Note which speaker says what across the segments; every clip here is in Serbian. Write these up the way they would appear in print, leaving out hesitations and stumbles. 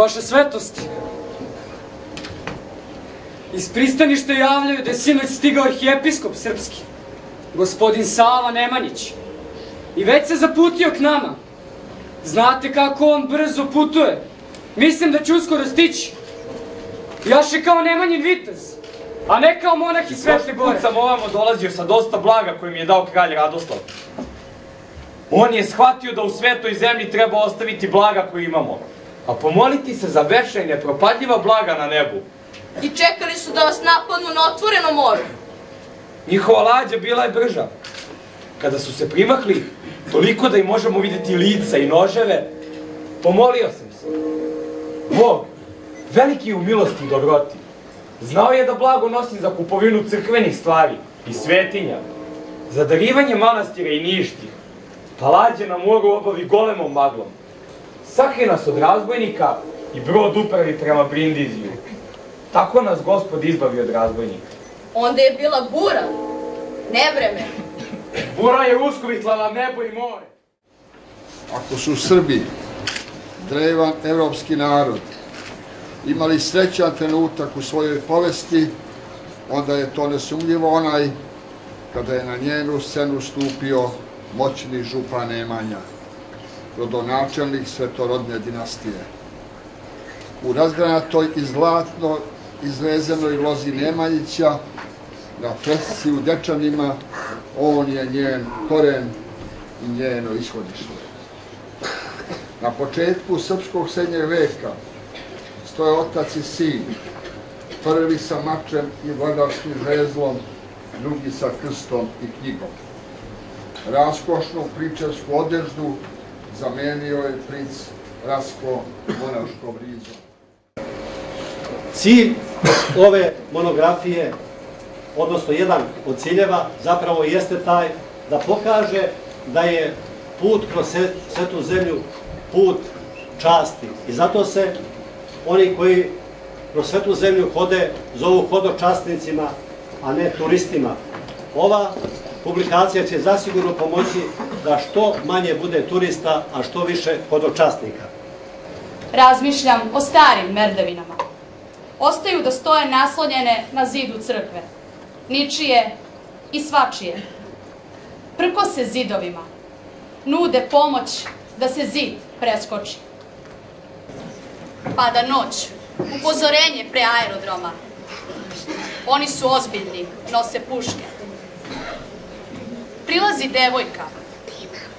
Speaker 1: Vaša svetost, iz pristaništa javljaju da je sinoć stigao arhijepiskop srpski, gospodin Sava Nemanjić, i već se zaputio k nama. Znate kako on brzo putuje. Mislim da će uskoro stići. Jaše kao Nemanjin vitez, a ne kao monah iz Svete Gore.
Speaker 2: Put sam ovamo dolazio sa dosta blaga koje mi je dao kralj Radoslav. On je shvatio da u svetoj zemlji treba ostaviti blaga koje imamo, a pomoliti se za večna i nepropadljiva blaga na nebu.
Speaker 3: I čekali su da vas napadnu na otvorenom moru.
Speaker 2: Njihova lađa bila je brža. Kada su se primakli, toliko da im možemo vidjeti lica i noževe, pomolio sam se. Bog, veliki u milosti i dobroti, znao je da blago nosim za kupovinu crkvenih stvari i svetinja, za darivanje manastira i ništi, pa lađe na moru obavi golemom maglom. Sakri nas od razbojnika i brod upravi prema Brindiziju. Tako nas Gospod izbavi od razbojnika.
Speaker 3: Onda je bila bura, nevreme.
Speaker 2: Bura je uskvitlala nebo i more.
Speaker 4: Ako su Srbi, drevan evropski narod, imali srećan trenutak u svojoj povesti, onda je to nesumnjivo onaj kada je na njenu scenu stupio moćni župan Nemanja, rodonačelnik svetorodne dinastije. U razgranatoj i zlatno izvezenoj lozi Nemanjića, na fresci u Dečanima, on je njen koren i njeno ishodište. Na početku srpskog srednjeg veka stoje otac i sin, prvi sa mačem i vladarskim žezlom, drugi sa krstom i knjigom. Raskošnu pričarsku odeždu zamenio je princ Rasko monaškom rizom.
Speaker 5: Cilj ove monografije, odnosno jedan od ciljeva, zapravo jeste taj da pokaže da je put kroz svetu zemlju put časti. I zato se oni koji kroz svetu zemlju hode zovu hodočasnicima, a ne turistima. Ova publikacija će zasigurno pomoći da što manje bude turista, a što više hodočasnika.
Speaker 6: Razmišljam o starim merdevinama. Ostaju da stoje naslonjene na zidu crkve. Ničije i svačije. Prkose zidovima. Nude pomoć da se zid preskoči. Pada noć. Upozorenje pre aerodroma. Oni su ozbiljni, nose puške. Prilazi devojka.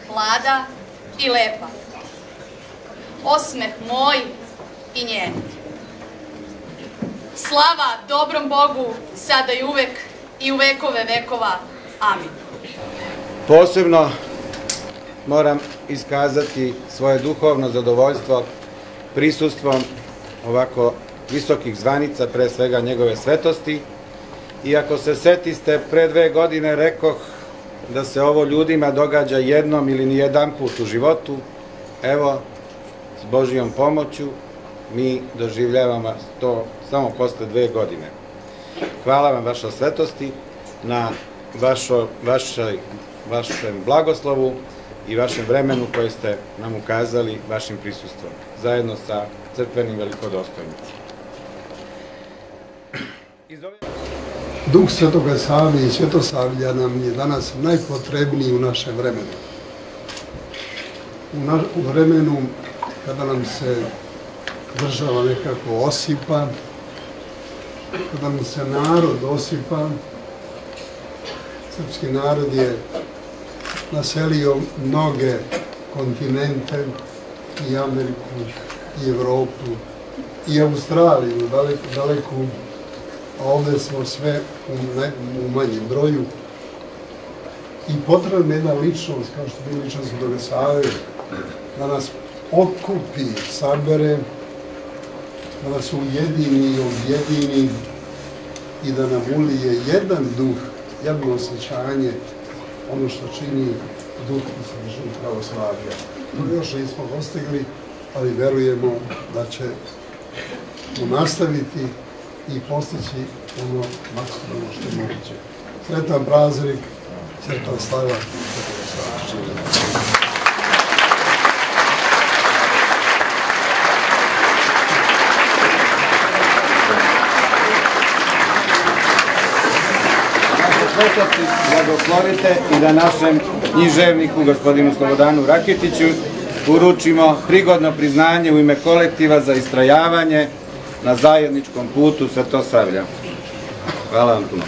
Speaker 6: Mlada i lepa. Osmeh moj i njen. Slava dobrom Bogu, sada i uvek i u vekove vekova. Amin.
Speaker 7: Posebno moram iskazati svoje duhovno zadovoljstvo prisustvom ovako visokih zvanica, pre svega njegove svetosti. I ako se setiste, pre 2 godine rekoh da se ovo ljudima događa jednom ili nijedan put u životu. Evo, s Božijom pomoću, mi doživljavamo to samo posle 2 godine. Hvala vam, vaša svetosti, na vašem blagoslovu i vašem vremenu koje ste nam ukazali vašim prisustvom, zajedno sa crkvenim velikodostojnicima.
Speaker 8: Duh Svetoga Save i Svetosavlja nam je danas najpotrebniji u našem vremenu. U vremenu kada nam se država nekako osipa, kada nam se narod osipa, srpski narod je naselio mnoge kontinente, i Ameriku, i Evropu, i Australiju, daleku, a ovde smo sve u manjem broju. I potrebna je jedna ličnost, kao što je ličnost Svetoga Save, da nas okupi, sabere, da nas ujedini i objedini i da nam ulije jedan duh, jedno osjećanje, ono što čini duh i sadržinu pravoslavlja. To još nismo postigli, ali verujemo da ćemo nastaviti i postići ono maksimalno što je moguće. Sretan praznik, sretan slava.
Speaker 7: Protopci blagoslovite i da našem književniku, gospodinu Slobodanu Raketiću, uručimo prigodno priznanje u ime kolektiva za istrajavanje na zajedničkom putu Svetosavlja. Hvala vam puno.